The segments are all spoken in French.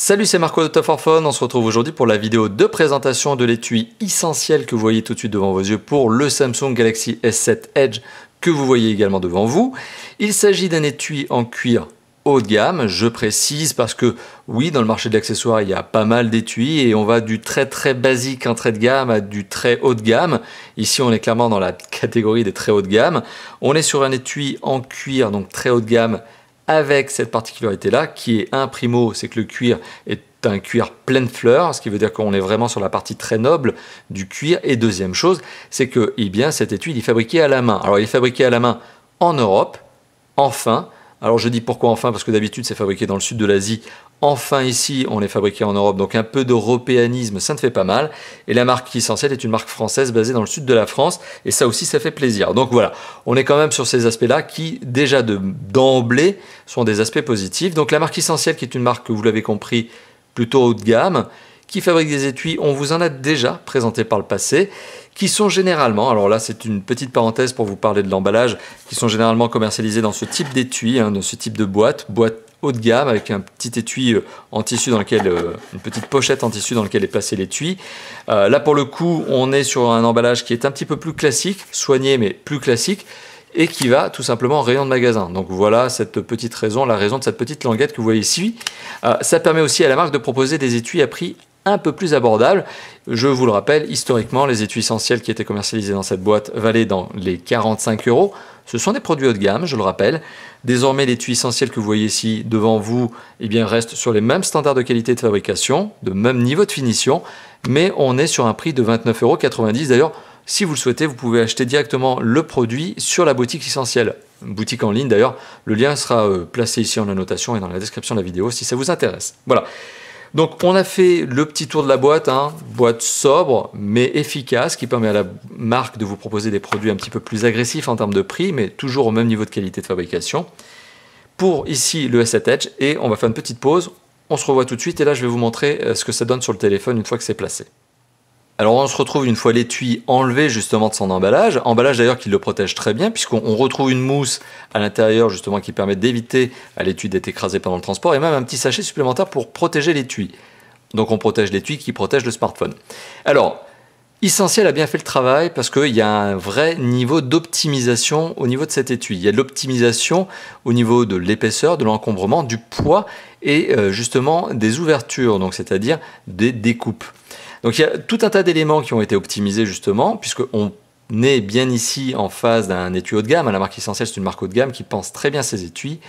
Salut, c'est Marco de Top for Phone. On se retrouve aujourd'hui pour la vidéo de présentation de l'étui essentiel que vous voyez tout de suite devant vos yeux pour le Samsung Galaxy S7 Edge que vous voyez également devant vous. Il s'agit d'un étui en cuir haut de gamme, je précise parce que oui, dans le marché de l'accessoire, il y a pas mal d'étuis et on va du très basique entrée de gamme à du très haut de gamme. Ici, on est clairement dans la catégorie des très haut de gamme. On est sur un étui en cuir, donc très haut de gamme, avec cette particularité-là, qui est un primo, c'est que le cuir est un cuir pleine fleur, ce qui veut dire qu'on est vraiment sur la partie très noble du cuir. Et deuxième chose, c'est que cet étui il est fabriqué à la main. Alors il est fabriqué à la main en Europe, enfin. Alors je dis pourquoi enfin, parce que d'habitude c'est fabriqué dans le sud de l'Asie. Enfin ici on est fabriqué en Europe, donc un peu d'européanisme, ça ne fait pas mal. Et la marque Essentiel est une marque française basée dans le sud de la France, et ça aussi ça fait plaisir. Donc voilà, on est quand même sur ces aspects-là qui déjà d'emblée sont des aspects positifs. Donc la marque Essentiel, qui est une marque que vous l'avez compris plutôt haut de gamme, qui fabrique des étuis, on vous en a déjà présenté par le passé, qui sont généralement, alors là c'est une petite parenthèse pour vous parler de l'emballage, qui sont généralement commercialisés dans ce type d'étui, dans ce type de boîte haut de gamme avec un petit étui en tissu dans lequel, une petite pochette en tissu dans lequel est placé l'étui. Là pour le coup, on est sur un emballage qui est un petit peu plus classique, soigné mais plus classique, et qui va tout simplement en rayon de magasin. Donc voilà cette petite raison, la raison de cette petite languette que vous voyez ici. Ça permet aussi à la marque de proposer des étuis à prix un peu plus abordable. Je vous le rappelle, historiquement, les étuis essentiels qui étaient commercialisés dans cette boîte valaient dans les 45 €. Ce sont des produits haut de gamme, je le rappelle. Désormais, l'étui essentiel que vous voyez ici devant vous reste sur les mêmes standards de qualité de fabrication, de même niveau de finition, mais on est sur un prix de 29,90 €. D'ailleurs, si vous le souhaitez, vous pouvez acheter directement le produit sur la boutique Essentiel. Une boutique en ligne d'ailleurs. Le lien sera placé ici en annotation et dans la description de la vidéo si ça vous intéresse. Voilà. Donc on a fait le petit tour de la boîte, boîte sobre mais efficace qui permet à la marque de vous proposer des produits un petit peu plus agressifs en termes de prix, mais toujours au même niveau de qualité de fabrication. Pour ici le S7 Edge, et on va faire une petite pause, on se revoit tout de suite et là je vais vous montrer ce que ça donne sur le téléphone une fois que c'est placé. Alors on se retrouve une fois l'étui enlevé justement de son emballage d'ailleurs qui le protège très bien puisqu'on retrouve une mousse à l'intérieur justement qui permet d'éviter à l'étui d'être écrasé pendant le transport et même un petit sachet supplémentaire pour protéger l'étui. Donc on protège l'étui qui protège le smartphone. Alors, Essentiel a bien fait le travail parce qu'il y a un vrai niveau d'optimisation au niveau de cet étui. Il y a de l'optimisation au niveau de l'épaisseur, de l'encombrement, du poids et justement des ouvertures, donc c'est-à-dire des découpes. Donc il y a tout un tas d'éléments qui ont été optimisés justement, puisqu'on est bien ici en phase d'un étui haut de gamme. La marque Essentiel, c'est une marque haut de gamme qui pense très bien ses étuis.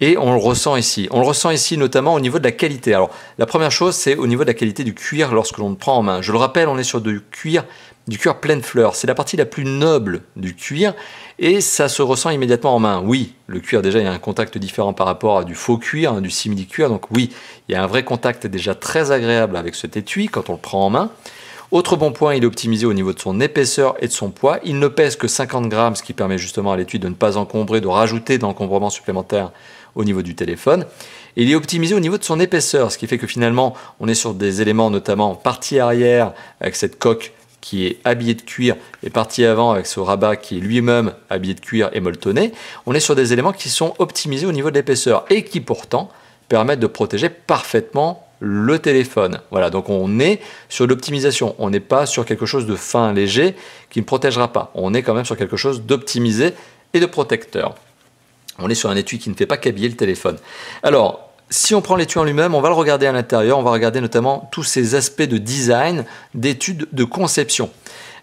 Et on le ressent ici. On le ressent ici notamment au niveau de la qualité. Alors la première chose, c'est au niveau de la qualité du cuir lorsque l'on le prend en main. Je le rappelle, on est sur du cuir pleine fleur. C'est la partie la plus noble du cuir et ça se ressent immédiatement en main. Oui, le cuir déjà, il y a un contact différent par rapport à du faux cuir, du simili-cuir. Donc oui, il y a un vrai contact déjà très agréable avec cet étui quand on le prend en main. Autre bon point, il est optimisé au niveau de son épaisseur et de son poids. Il ne pèse que 50 grammes, ce qui permet justement à l'étui de ne pas encombrer, de rajouter de l'encombrement supplémentaire au niveau du téléphone. Et il est optimisé au niveau de son épaisseur, ce qui fait que finalement, on est sur des éléments notamment partie arrière avec cette coque qui est habillée de cuir et partie avant avec ce rabat qui est lui-même habillé de cuir et molletonné. On est sur des éléments qui sont optimisés au niveau de l'épaisseur et qui pourtant permettent de protéger parfaitement le téléphone. Voilà, donc on est sur l'optimisation. On n'est pas sur quelque chose de fin, léger, qui ne protégera pas. On est quand même sur quelque chose d'optimisé et de protecteur. On est sur un étui qui ne fait pas qu'habiller le téléphone. Alors, si on prend l'étui en lui-même, on va le regarder à l'intérieur, on va regarder notamment tous ces aspects de design, d'études, de conception.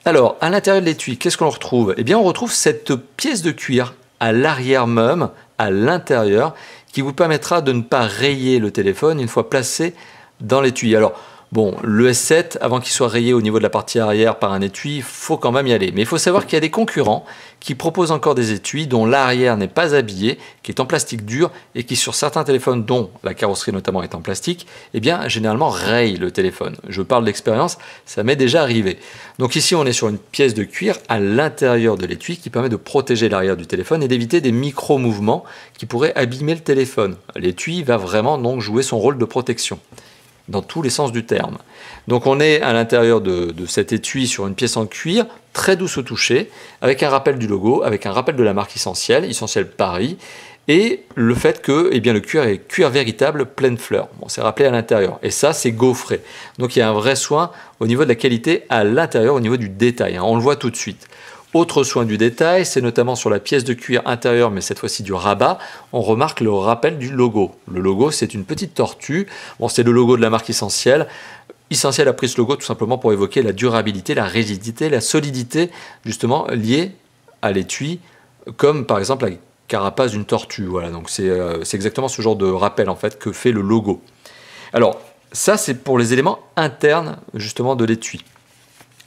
Alors, à l'intérieur de l'étui, qu'est-ce qu'on retrouve? Eh bien, on retrouve cette pièce de cuir à l'arrière même, à l'intérieur, qui vous permettra de ne pas rayer le téléphone une fois placé dans l'étui. Alors, bon, le S7, avant qu'il soit rayé au niveau de la partie arrière par un étui, il faut quand même y aller. Mais il faut savoir qu'il y a des concurrents qui proposent encore des étuis dont l'arrière n'est pas habillé, qui est en plastique dur et qui sur certains téléphones, dont la carrosserie notamment est en plastique, eh bien généralement raye le téléphone. Je parle d'expérience, ça m'est déjà arrivé. Donc ici on est sur une pièce de cuir à l'intérieur de l'étui qui permet de protéger l'arrière du téléphone et d'éviter des micro-mouvements qui pourraient abîmer le téléphone. L'étui va vraiment donc jouer son rôle de protection dans tous les sens du terme. Donc on est à l'intérieur de cet étui sur une pièce en cuir, très douce au toucher, avec un rappel du logo, avec un rappel de la marque Essentiel, Essentiel Paris, et le fait que eh bien, le cuir est cuir véritable, pleine fleur. Bon, c'est rappelé à l'intérieur. Et ça, c'est gaufré. Donc il y a un vrai soin au niveau de la qualité à l'intérieur, au niveau du détail. Hein. On le voit tout de suite. Autre soin du détail, c'est notamment sur la pièce de cuir intérieure, mais cette fois-ci du rabat, on remarque le rappel du logo. Le logo, c'est une petite tortue. Bon, c'est le logo de la marque Essentiel. Essentiel a pris ce logo tout simplement pour évoquer la durabilité, la rigidité, la solidité, justement liée à l'étui, comme par exemple la carapace d'une tortue. Voilà, donc c'est exactement ce genre de rappel en fait que fait le logo. Alors, ça, c'est pour les éléments internes justement de l'étui.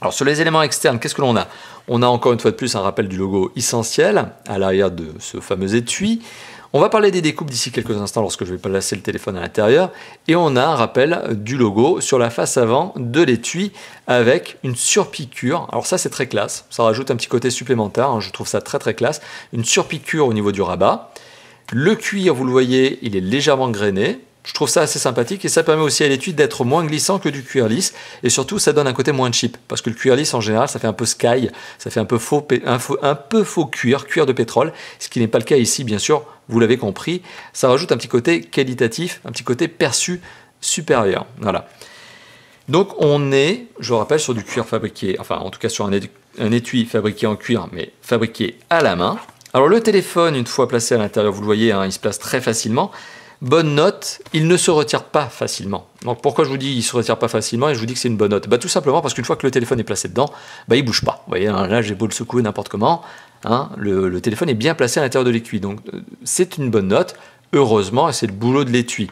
Alors sur les éléments externes, qu'est-ce que l'on a? On a encore une fois de plus un rappel du logo Essentiel à l'arrière de ce fameux étui. On va parler des découpes d'ici quelques instants lorsque je vais placer le téléphone à l'intérieur. Et on a un rappel du logo sur la face avant de l'étui avec une surpiqûre. Alors ça, c'est très classe. Ça rajoute un petit côté supplémentaire. Hein. Je trouve ça très très classe. Une surpiqûre au niveau du rabat. Le cuir, vous le voyez, il est légèrement grainé. Je trouve ça assez sympathique et ça permet aussi à l'étui d'être moins glissant que du cuir lisse et surtout ça donne un côté moins cheap parce que le cuir lisse en général ça fait un peu sky, ça fait un peu faux cuir de pétrole, ce qui n'est pas le cas ici bien sûr, vous l'avez compris, ça rajoute un petit côté qualitatif, un petit côté perçu supérieur. Voilà. Donc on est, je rappelle, sur du cuir fabriqué, enfin en tout cas sur un étui fabriqué en cuir mais fabriqué à la main. Alors le téléphone une fois placé à l'intérieur, vous le voyez, hein, il se place très facilement. Bonne note, il ne se retire pas facilement. Donc pourquoi je vous dis il ne se retire pas facilement et je vous dis que c'est une bonne note? Tout simplement parce qu'une fois que le téléphone est placé dedans, il ne bouge pas. Vous voyez, hein, là j'ai beau le secouer n'importe comment, hein, le téléphone est bien placé à l'intérieur de l'étui. Donc c'est une bonne note, heureusement, et c'est le boulot de l'étui.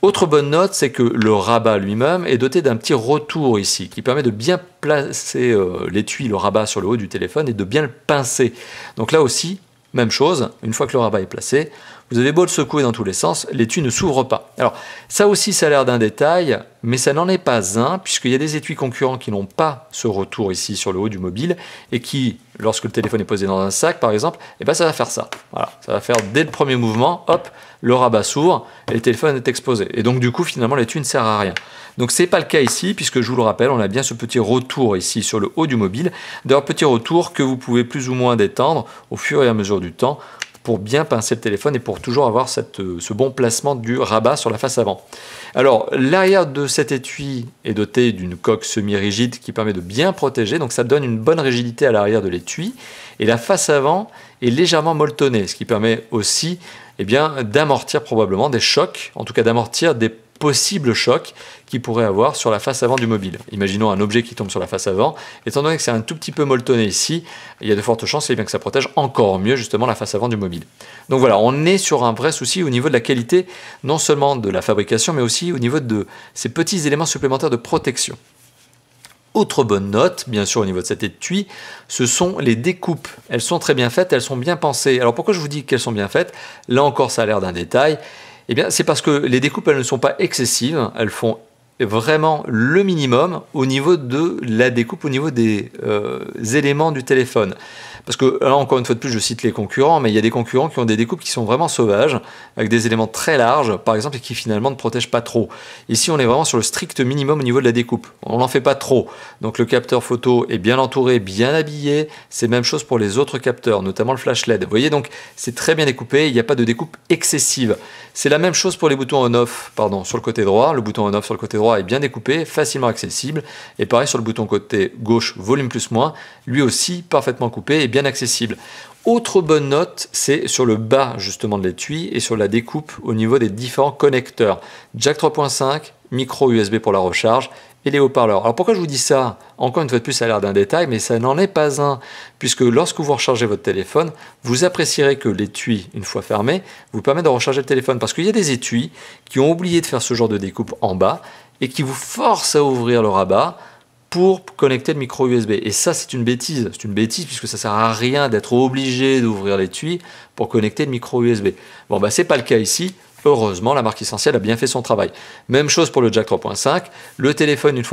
Autre bonne note, c'est que le rabat lui-même est doté d'un petit retour ici, qui permet de bien placer l'étui, le rabat sur le haut du téléphone et de bien le pincer. Donc là aussi, même chose, une fois que le rabat est placé, vous avez beau le secouer dans tous les sens, l'étui ne s'ouvre pas. Alors ça aussi ça a l'air d'un détail, mais ça n'en est pas un, puisqu'il y a des étuis concurrents qui n'ont pas ce retour ici sur le haut du mobile, et qui, lorsque le téléphone est posé dans un sac par exemple, ça va faire ça. Voilà, ça va faire dès le premier mouvement, hop, le rabat s'ouvre, et le téléphone est exposé. Et donc du coup finalement l'étui ne sert à rien. Donc c'est pas le cas ici, puisque je vous le rappelle, on a bien ce petit retour ici sur le haut du mobile, d'ailleurs petit retour que vous pouvez plus ou moins détendre au fur et à mesure du temps, pour bien pincer le téléphone et pour toujours avoir ce bon placement du rabat sur la face avant. Alors l'arrière de cet étui est doté d'une coque semi-rigide qui permet de bien protéger, donc ça donne une bonne rigidité à l'arrière de l'étui, et la face avant est légèrement molletonnée, ce qui permet aussi d'amortir probablement des chocs, en tout cas d'amortir des possibles chocs qu'il pourrait avoir sur la face avant du mobile. Imaginons un objet qui tombe sur la face avant, étant donné que c'est un tout petit peu molletonné ici, il y a de fortes chances que ça protège encore mieux justement la face avant du mobile. Donc voilà, on est sur un vrai souci au niveau de la qualité, non seulement de la fabrication, mais aussi au niveau de ces petits éléments supplémentaires de protection. Autre bonne note, bien sûr au niveau de cet étui, ce sont les découpes. Elles sont très bien faites, elles sont bien pensées. Alors pourquoi je vous dis qu'elles sont bien faites? Là encore ça a l'air d'un détail. C'est parce que les découpes, elles ne sont pas excessives, elles font vraiment le minimum au niveau de la découpe, au niveau des éléments du téléphone. Parce que là, encore une fois de plus, je cite les concurrents, mais il y a des concurrents qui ont des découpes qui sont vraiment sauvages, avec des éléments très larges, par exemple, et qui finalement ne protègent pas trop. Ici, on est vraiment sur le strict minimum au niveau de la découpe. On n'en fait pas trop. Donc le capteur photo est bien entouré, bien habillé. C'est la même chose pour les autres capteurs, notamment le flash LED. Vous voyez, donc c'est très bien découpé, il n'y a pas de découpe excessive. C'est la même chose pour les boutons on-off, sur le côté droit. Le bouton on-off sur le côté droit est bien découpé, facilement accessible. Et pareil sur le bouton côté gauche, volume plus moins, lui aussi parfaitement coupé et bien accessible. Autre bonne note, c'est sur le bas justement de l'étui et sur la découpe au niveau des différents connecteurs. Jack 3.5, micro USB pour la recharge et les haut-parleurs. Alors pourquoi je vous dis ça? Encore une fois de plus, ça a l'air d'un détail, mais ça n'en est pas un, puisque lorsque vous rechargez votre téléphone, vous apprécierez que l'étui, une fois fermé, vous permet de recharger le téléphone, parce qu'il y a des étuis qui ont oublié de faire ce genre de découpe en bas et qui vous forcent à ouvrir le rabat pour connecter le micro USB. Et ça, c'est une bêtise. C'est une bêtise puisque ça ne sert à rien d'être obligé d'ouvrir l'étui pour connecter le micro USB. Bon, c'est pas le cas ici. Heureusement, la marque Essentiel a bien fait son travail. Même chose pour le Jack 3.5. Le téléphone, une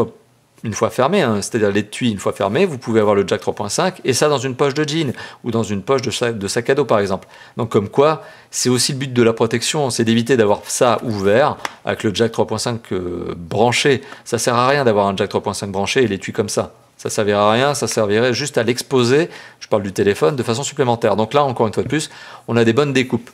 fois fermé, c'est-à-dire l'étui une fois fermé, vous pouvez avoir le Jack 3.5 et ça dans une poche de jean ou dans une poche de sac à dos par exemple. Donc comme quoi, c'est aussi le but de la protection, c'est d'éviter d'avoir ça ouvert avec le Jack 3.5 branché. Ça sert à rien d'avoir un Jack 3.5 branché et l'étui comme ça. Ça ne servirait à rien, ça servirait juste à l'exposer, je parle du téléphone, de façon supplémentaire. Donc là, encore une fois de plus, on a des bonnes découpes.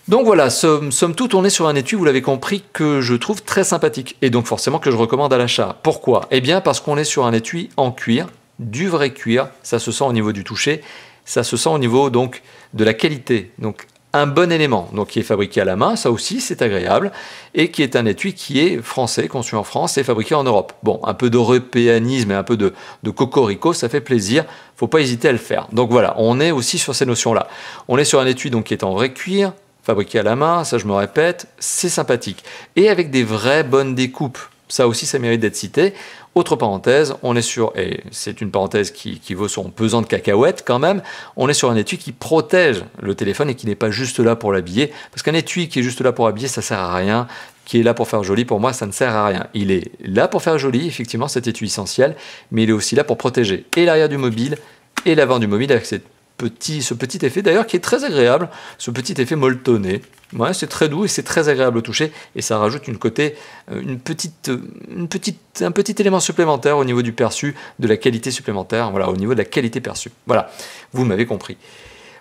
Donc voilà, somme toute, on est sur un étui, vous l'avez compris, que je trouve très sympathique et donc forcément que je recommande à l'achat. Pourquoi? Eh bien parce qu'on est sur un étui en cuir, du vrai cuir, ça se sent au niveau du toucher, ça se sent au niveau donc de la qualité. Donc un bon élément, donc qui est fabriqué à la main, ça aussi c'est agréable, et qui est un étui qui est français, conçu en France et fabriqué en Europe. Bon, un peu d'européanisme et un peu de cocorico, ça fait plaisir, faut pas hésiter à le faire. Donc voilà, on est aussi sur ces notions-là. On est sur un étui donc qui est en vrai cuir, fabriqué à la main, ça je me répète, c'est sympathique. Et avec des vraies bonnes découpes, ça aussi ça mérite d'être cité. Autre parenthèse, on est sur, et c'est une parenthèse qui vaut son pesant de cacahuètes quand même, on est sur un étui qui protège le téléphone et qui n'est pas juste là pour l'habiller. Parce qu'un étui qui est juste là pour habiller, ça sert à rien. Qui est là pour faire joli, pour moi, ça ne sert à rien. Il est là pour faire joli, effectivement, cet étui essentiel, mais il est aussi là pour protéger et l'arrière du mobile et l'avant du mobile avec ce petit effet d'ailleurs qui est très agréable, ce petit effet molletonné. Ouais, c'est très doux et c'est très agréable au toucher et ça rajoute un petit élément supplémentaire au niveau du perçu, de la qualité supplémentaire, voilà, au niveau de la qualité perçue. Voilà, vous m'avez compris.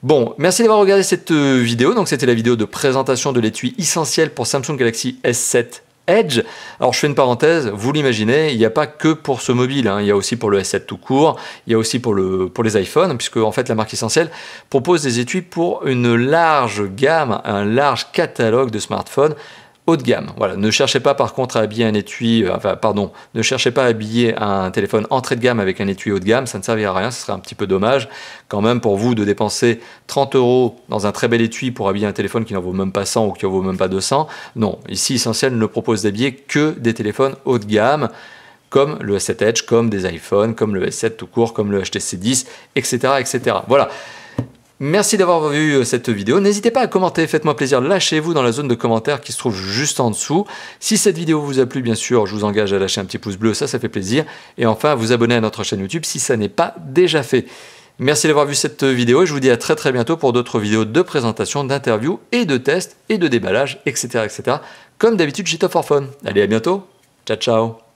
Bon, merci d'avoir regardé cette vidéo. Donc c'était la vidéo de présentation de l'étui essentiel pour Samsung Galaxy S7 Edge. Alors je fais une parenthèse, vous l'imaginez, il n'y a pas que pour ce mobile, hein, il y a aussi pour le S7 tout court, il y a aussi pour les iPhones, puisque en fait la marque essentielle propose des étuis pour une large gamme, un large catalogue de smartphones haut de gamme. Voilà, ne cherchez pas par contre à habiller un étui, ne cherchez pas à habiller un téléphone entrée de gamme avec un étui haut de gamme, ça ne servira à rien, ce serait un petit peu dommage quand même pour vous de dépenser 30 € dans un très bel étui pour habiller un téléphone qui n'en vaut même pas 100 ou qui n'en vaut même pas 200. Non, ici Essentiel ne propose d'habiller que des téléphones haut de gamme, comme le S7 Edge, comme des iPhones, comme le S7 tout court, comme le HTC 10, etc. etc. Voilà. Merci d'avoir vu cette vidéo. N'hésitez pas à commenter, faites-moi plaisir, lâchez-vous dans la zone de commentaires qui se trouve juste en dessous. Si cette vidéo vous a plu, bien sûr, je vous engage à lâcher un petit pouce bleu, ça fait plaisir. Et enfin, à vous abonner à notre chaîne YouTube si ça n'est pas déjà fait. Merci d'avoir vu cette vidéo et je vous dis à très bientôt pour d'autres vidéos de présentation, d'interviews et de tests et de déballage, etc. etc. Comme d'habitude chez Top4Phone. Allez, à bientôt. Ciao, ciao.